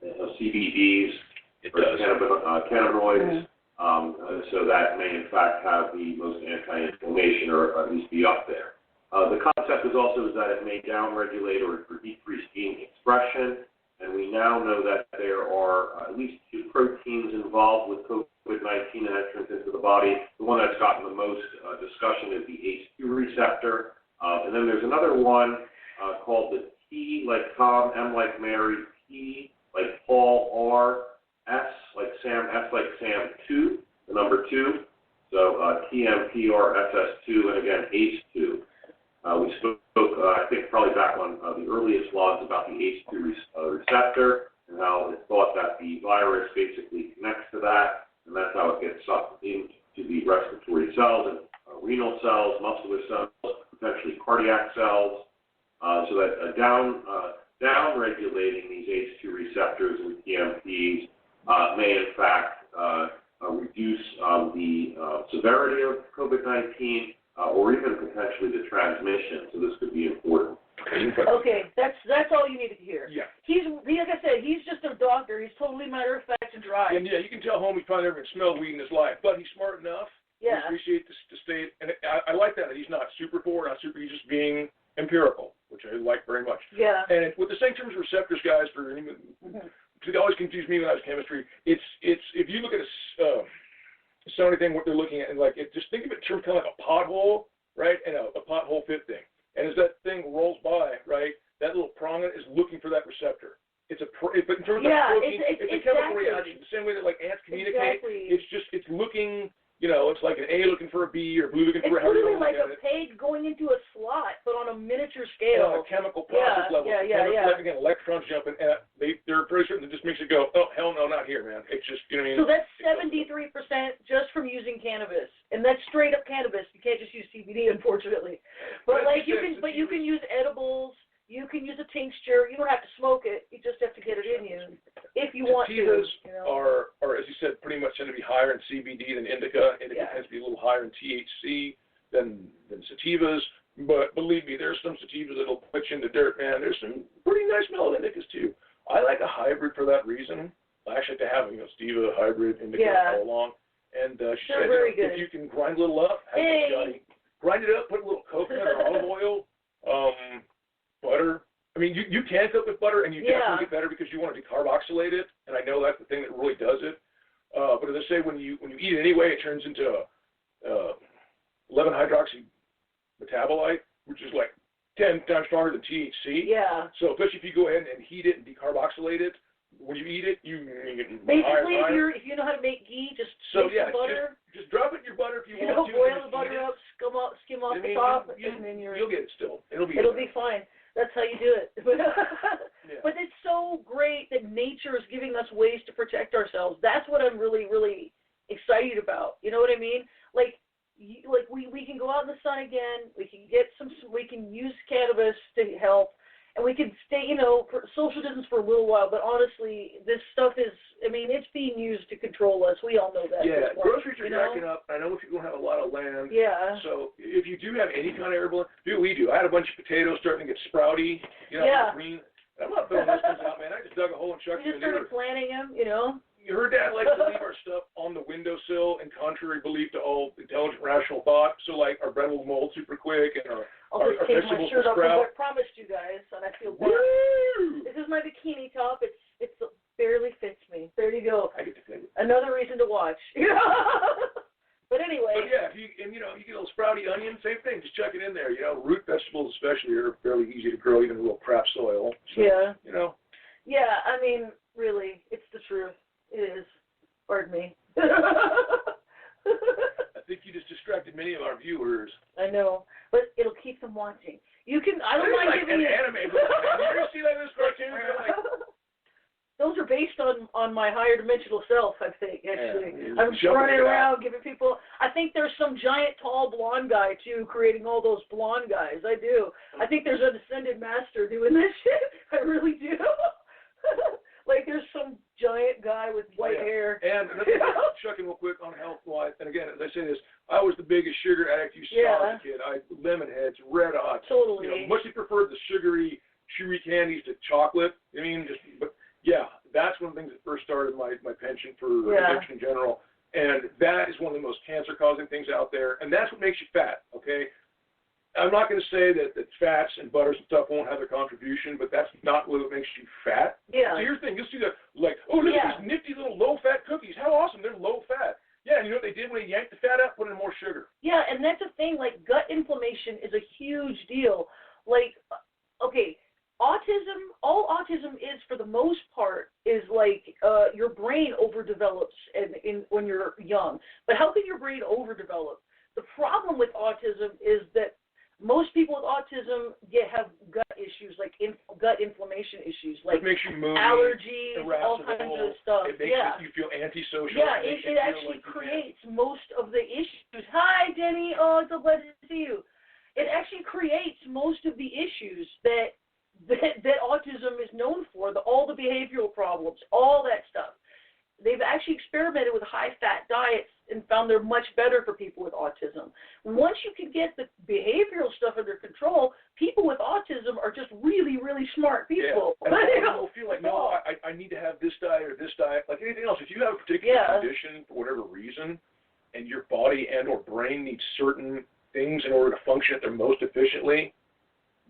CBDs, or cannabinoids, so that may in fact have the most anti-inflammation or at least be up there. The concept is also that it may downregulate or decrease gene expression, and we now know that there are at least 2 proteins involved with COVID-19 and entrance into the body. The one that's gotten the most discussion is the ACE2 receptor, and then there's another one called the T like Tom, M like Mary, P like Paul, R, S like Sam, S like Sam, 2, the number 2. So TMPRSS2, and again, ACE2. We spoke, I think, probably back on the earliest logs about the ACE2 receptor and how it's thought that the virus basically connects to that, and that's how it gets sucked into the respiratory cells and renal cells, muscular cells, potentially cardiac cells, so that down-regulating these ACE2 receptors and TMPs may, in fact, reduce the severity of COVID-19 or even potentially the transmission. So this could be important. Okay, that's all you needed to hear. Yeah. Like I said, he's just a doctor. He's totally matter of fact and dry. And yeah, you can tell homie's probably never smelled weed in his life, but he's smart enough. Yeah. I appreciate the state, and I like that he's not super forward, not super. He's just being empirical, which I like very much. Yeah. And with the same terms of receptors, guys, for anyone, it always confused me when I was chemistry. It's if you look at a Sony thing, what they're looking at, and just think of it in terms kind of like a pothole, right, and a pothole fit thing. And as that thing rolls by, right, that little prong is looking for that receptor. But in terms of protein, it's a chemical reaction. The same way that ants communicate. Exactly. It's looking. It's like an A looking for a B or blue looking for a. It's literally like a peg going into a slot, but on a miniature scale. On a chemical process level. Again, electrons jumping, and they're pretty certain that just makes it go, oh, hell no, not here, man. It's just, you know what I mean? So that's 73% just from using cannabis, and that's straight up cannabis. You can't just use CBD, unfortunately. But you can use edibles. You can use a tincture. You don't have to smoke it. You just have to get it in you if you want to. Sativas are, as you said, pretty much tend to be higher in CBD than indica. Indica tends to be a little higher in THC than sativas. But believe me, there's some sativas that'll put you in the dirt, man. There's some pretty nice mellow indicas, too. I like a hybrid for that reason. I actually like to have sativa, hybrid, indica all along. And she said, if you can grind a little up, grind it up, put a little coconut or olive oil, butter. I mean, you can cook with butter, and you definitely get better because you want to decarboxylate it, and I know that's the thing that really does it. But as I say, when you eat it anyway, it turns into 11-hydroxy metabolite, which is like 10 times stronger than THC. Yeah. So especially if you go ahead and heat it and decarboxylate it, when you eat it, you get basically higher. If you know how to make ghee, just make some butter. Just drop it in your butter if you want to. Boil the butter up, skim off the top, and then you'll get it still. It'll be fine. That's how you do it. But it's so great that nature is giving us ways to protect ourselves. That's what I'm really, really excited about. You know what I mean? Like we can go out in the sun again. We can use cannabis to help, and we can stay, for social distance for a little while. But honestly, this stuff is, it's being used to control us. We all know that. Yeah, groceries are jacking up. I know people don't have a lot of land. Yeah. So if you do have any kind of herbal, do what we do. I had a bunch of potatoes starting to get sprouty, green. I'm not throwing those things out, man. I just dug a hole and chucked You them in. just started planting them, Her dad likes to leave our stuff on the windowsill in contrary belief to all intelligent, rational thought. So, our bread will mold super quick, and I'll just take my shirt off. I promised you guys, and I feel bad. Woo! This is my bikini top. It barely fits me. There you go. I get to fit it. Another reason to watch. But anyway. But yeah, if you get a little sprouty onion, same thing. Just chuck it in there. Root vegetables especially are fairly easy to grow, even in a little crap soil. So, yeah. Yeah, really, it's the truth. It is. Pardon me. I think you just distracted many of our viewers. I know, but it'll keep them watching. I don't mind giving you anime book, man. You ever see those cartoons? Those are based on my higher dimensional self, I think, actually. Yeah, I'm running around giving people, I think there's some giant, tall, blonde guy, too, creating all those blonde guys. I do. I think there's an ascended master doing this shit. I really do. There's some giant guy with white hair. And another thing, chucking real quick on health-wise, and again, as I say this, I was the biggest sugar addict you saw as a kid. Lemon Heads, Red Hot. Totally. Much preferred the sugary, chewy candies to chocolate. But yeah, that's that's one of the things that first started my penchant for addiction in general. And that is one of the most cancer-causing things out there. And that's what makes you fat, okay? I'm not going to say that fats and butters and stuff won't have their contribution, but that's not what makes you fat. Yeah. So here's the thing. You'll see that, like, oh, look at these nifty little low-fat cookies. How awesome. They're low-fat. Yeah, and you know what they did when they yanked the fat out? Put in more sugar. Yeah, and that's the thing. Like, gut inflammation is a huge deal. Like, okay, autism, all autism is, for the most part, is like your brain overdevelops when you're young. But how can your brain overdevelop? The problem with autism is that most people with autism have gut issues, like gut inflammation issues, like it makes you moody, allergies, all kinds of stuff. It makes you feel antisocial. Yeah, it actually creates most of the issues. Hi, Denny. Oh, it's a pleasure to see you. It actually creates most of the issues that autism is known for, all the behavioral problems, all that stuff. They've actually experimented with high-fat diets and found they're much better for people with autism. Once you can get the behavioral stuff under control, people with autism are just really, really smart people. Yeah. And people feel like, no, I need to have this diet or this diet. Like anything else, if you have a particular condition for whatever reason, and your body and or brain needs certain things in order to function at their most efficiently,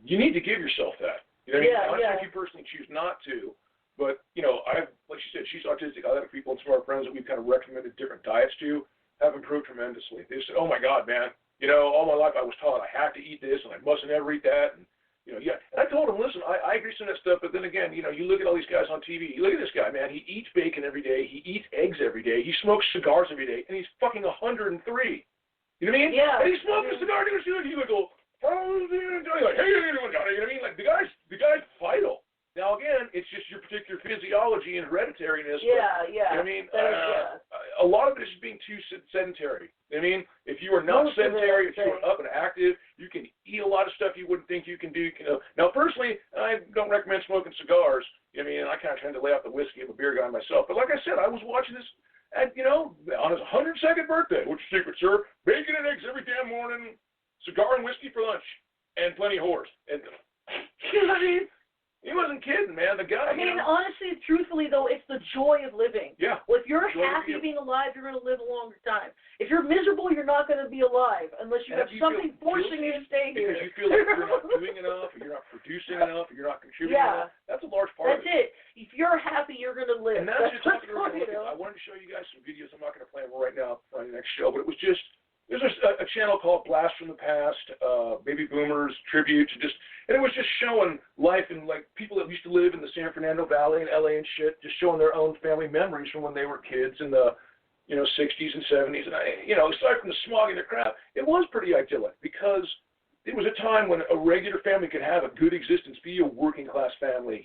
you need to give yourself that. You know what I mean? I'm sure if you personally choose not to. But, you know, like she said, she's autistic. Other people and some of our friends that we've kind of recommended different diets to have improved tremendously. They said, oh, my God, man, you know, all my life I was taught I have to eat this and I mustn't ever eat that. And, you know, yeah. And I told them, listen, I agree with that stuff, but then again, you know, you look at all these guys on TV. You look at this guy, man. He eats bacon every day. He eats eggs every day. He smokes cigars every day. And he's fucking 103. You know what I mean? Yeah. And he's smoking a cigar. He would go, like, hey, you know what I mean? Like, the guy's vital. Now, again, it's just your particular physiology and hereditariness. Yeah. You know what I mean? A lot of it is being too sedentary. You know what I mean? If you are not sedentary, if you are up and active, you can eat a lot of stuff you wouldn't think you can do. Now, personally, I don't recommend smoking cigars. You know what I mean? I kind of tend to lay off the whiskey. I'm a beer guy myself. But like I said, I was watching this, you know, on his 102nd birthday. What's your secret, sir? Bacon and eggs every damn morning, cigar and whiskey for lunch, and plenty of whores. And, you know what I mean? He wasn't kidding, man. The guy. I mean, honestly, truthfully, though, it's the joy of living. Yeah. Well, if you're happy being alive, you're going to live a longer time. If you're miserable, you're not going to be alive unless you have something forcing you to stay here. Because you feel like you're not doing enough, or you're not producing enough, or you're not contributing enough. That's a large part of it. That's it. If you're happy, you're going to live. And that's just I wanted to show you guys some videos. I'm not going to play them right now on the next show, but it was just. There's a channel called Blast from the Past, Baby Boomers Tribute, and it was just showing life and like people that used to live in the San Fernando Valley and LA and shit, just showing their own family memories from when they were kids in the, 60s and 70s. And aside from the smog and the crap, it was pretty idyllic because it was a time when a regular family could have a good existence, be a working class family,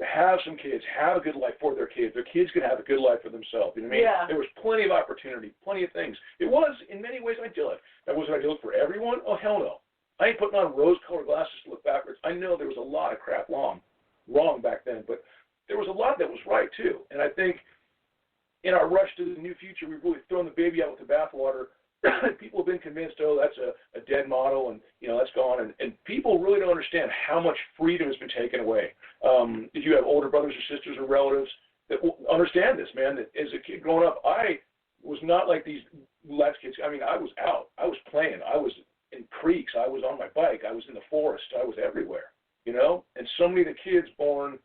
have some kids, have a good life for their kids. Their kids could have a good life for themselves. You know what I mean? Yeah. There was plenty of opportunity, plenty of things. It was, in many ways, idyllic. Now, was it idyllic for everyone? Oh, hell no. I ain't putting on rose-colored glasses to look backwards. I know there was a lot of crap wrong back then, but there was a lot that was right, too. And I think in our rush to the new future, we've really thrown the baby out with the bathwater. People have been convinced, oh, that's a dead model, and that's gone. And people really don't understand how much freedom has been taken away. If you have older brothers or sisters or relatives that will understand this, man, that as a kid growing up, I was not like these lads kids. I mean, I was out. I was playing. I was in creeks. I was on my bike. I was in the forest. I was everywhere, And so many of the kids born,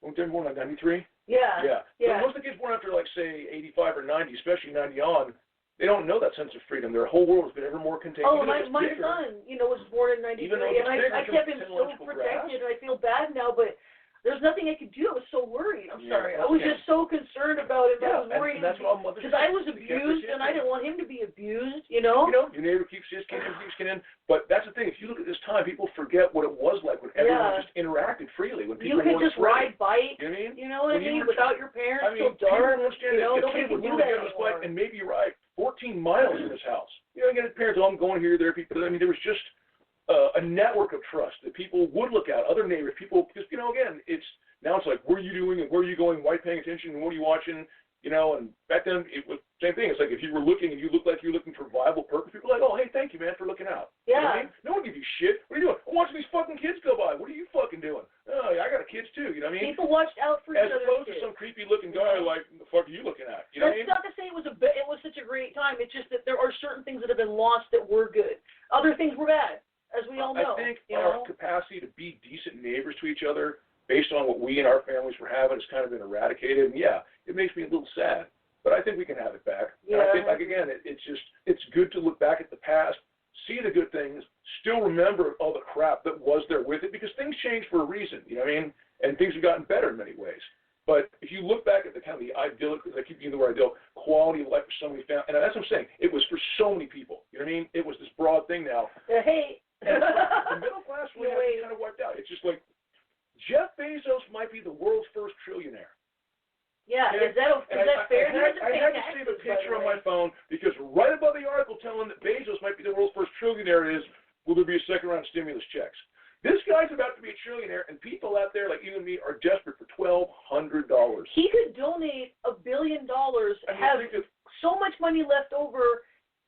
weren't they born like 93? Yeah. So most of the kids born after, like, say, 85 or 90, especially 90 on, they don't know that sense of freedom. Their whole world has been ever more contained. Oh, my son, was born in 93, and I kept him so protected, and I feel bad now, but there's nothing I could do. I was so worried. I'm sorry. I was just so concerned about him. I was worried because I was abused, and I didn't want him to be abused, Your neighbor keeps his kid in. But that's the thing. If you look at this time, people forget what it was like when everyone just interacted freely. When people you could just ride bikes, you know what I mean? Without your parents, till dark. Nobody would do that anymore. And maybe you're right. 14 miles in his house. Again, his parents, I'm going here, there. People. I mean, there was just a network of trust that people would look at, other neighbors, people, because, again, it's like, what are you doing and where are you going, why are you paying attention and what are you watching? You know, and back then it was the same thing. It's like if you were looking and you looked like you were looking for viable purpose, people were like, oh, hey, thank you, man, for looking out. Yeah. You know what I mean? No one gives you shit. What are you doing? I'm watching these fucking kids go by. What are you fucking doing? Oh, yeah, I got kids too. You know what I mean? People watched out for each As other. opposed to some creepy looking guy like, the fuck are you looking at? You know what I mean? That's not to say it was such a great time. It's just that there are certain things that have been lost that were good. Other things were bad, as we all know. I think know? our capacity to be decent neighbors to each other based on what we and our families were having has kind of been eradicated. And yeah, it makes me a little sad. But I think we can have it back. Yeah. And I think, like, again, it's good to look back at the past, see the good things, still remember all the crap that was there with it, because things change for a reason, you know what I mean? And things have gotten better in many ways. But if you look back at the kind of the idyllic, I keep using the word ideal, quality of life for so many families, and that's what I'm saying, it was for so many people, you know what I mean? It was this broad thing now. Hey. And the middle class really has been kind of wiped out. It's just like, Jeff Bezos might be the world's first trillionaire. Yeah, okay? Is that fair? I had to save a picture on my phone because right above the article telling that Bezos might be the world's first trillionaire is, will there be a second round of stimulus checks? This guy's about to be a trillionaire, and people out there like you and me are desperate for $1,200. He could donate $1 billion, have so much money left over,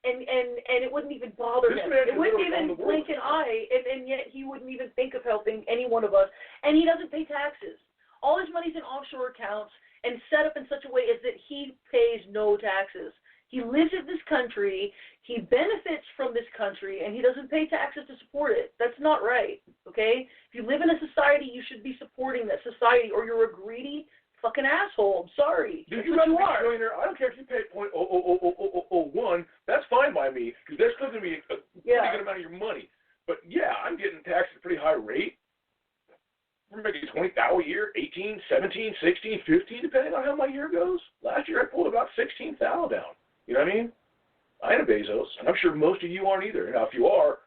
and it wouldn't even bother him. It wouldn't even blink an eye, and yet he wouldn't even think of helping any one of us. And he doesn't pay taxes. All his money's in offshore accounts and set up in such a way as that he pays no taxes. He lives in this country, he benefits from this country, and he doesn't pay taxes to support it. That's not right, okay? If you live in a society, you should be supporting that society, or you're a greedy fucking asshole. I'm sorry. Dude, you are. I don't care if you pay .00001. That's fine by me, because that's still going to be a pretty good amount of your money. But yeah, I'm getting taxed at a pretty high rate. We're making $20,000 a year, 18, 17, 16, 15, depending on how my year goes. Last year I pulled about 16,000 down. You know what I mean? I ain't a Bezos, and I'm sure most of you aren't either. Now, if you are,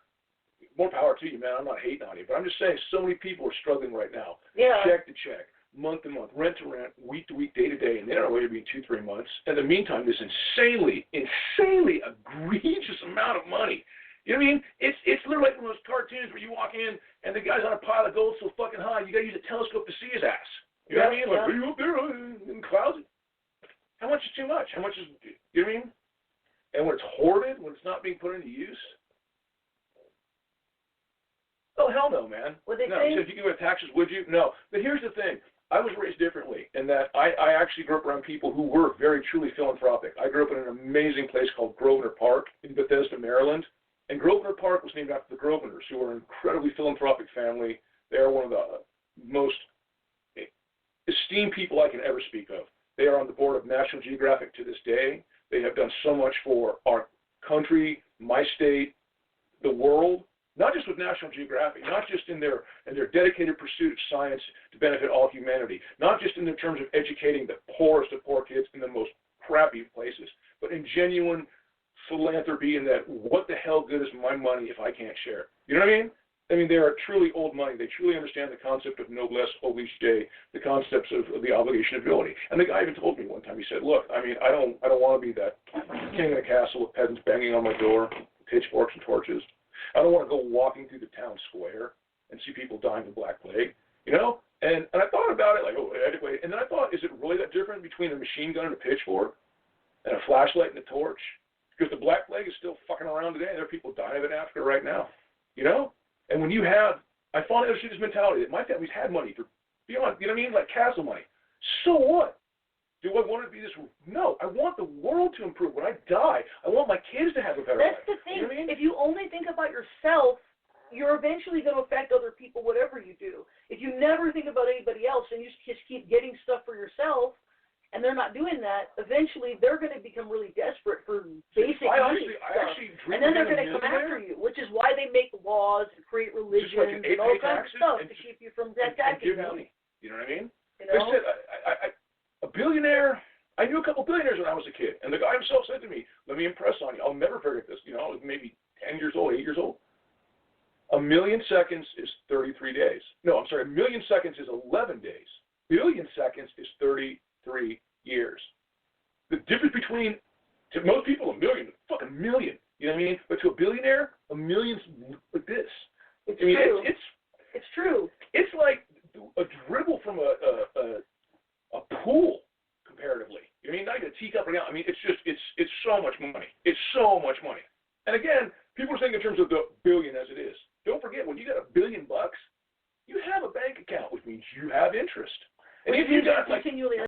more power to you, man. I'm not hating on you, but I'm just saying so many people are struggling right now. Yeah. Check to check, month to month, rent to rent, week to week, day to day, and they don't know whether it be 2-3 months. In the meantime, this insanely egregious amount of money. You know what I mean? It's literally like one of those cartoons where you walk in and the guy's on a pile of gold so fucking high, you got to use a telescope to see his ass. You know what I mean? Like, are you up there in clouds? How much is too much? How much is, you know what I mean? And when it's hoarded, when it's not being put into use, oh, hell no, man. Would they no, so if you give it taxes, would you? No. But here's the thing. I was raised differently in that I actually grew up around people who were very, truly philanthropic. I grew up in an amazing place called Grosvenor Park in Bethesda, Maryland. And Grosvenor Park was named after the Grosvenors, who are an incredibly philanthropic family. They are one of the most esteemed people I can ever speak of. They are on the board of National Geographic to this day. They have done so much for our country, my state, the world, not just with National Geographic, not just in their dedicated pursuit of science to benefit all humanity, not just in the terms of educating the poorest of poor kids in the most crappy places, but in genuine philanthropy in that what the hell good is my money if I can't share it? You know what I mean? I mean, they are truly old money. They truly understand the concept of noblesse oblige, the concepts of the obligation of ability. And the guy even told me one time, he said, look, I mean, I don't want to be that king in a castle with peasants banging on my door, pitchforks and torches. I don't want to go walking through the town square and see people dying of the Black Plague, you know? And I thought about it, like, oh, anyway. And then I thought, is it really that different between a machine gun and a pitchfork and a flashlight and a torch? Because the Black Plague is still fucking around today. There are people dying of it in Africa right now, you know? And when you have, I finally understood this mentality that my family's had money for beyond, you know what I mean, like castle money. So what? Do I want it to be this? No, I want the world to improve. When I die, I want my kids to have a better life. That's the thing. You know what I mean? If you only think about yourself, you're eventually going to affect other people, whatever you do. If you never think about anybody else and you just keep getting stuff for yourself, and they're not doing that, eventually they're going to become really desperate for basic stuff. And then they're going to come after you, which is why they make laws and create religions and all kinds of stuff to keep you from attacking them. Money. You know what I mean? You know? They said, a billionaire, I knew a couple billionaires when I was a kid, and the guy himself said to me, let me impress on you, I'll never forget this, you know, I was maybe 10 years old, 8 years old. 1 million seconds is 33 days. No, I'm sorry, 1 million seconds is 11 days. Billion seconds is 33 years. The difference between, to most people, a million, fucking million, you know what I mean? But to a billionaire, a million's like this. It's I mean, true. It's true. It's like a dribble from a pool, comparatively. I mean, I get a teacup right now. I mean, it's so much money. It's so much money. And again, people are thinking in terms of the billion as it is. Don't forget, when you got $1 billion, you have a bank account, which means you have interest. And Which if you got continually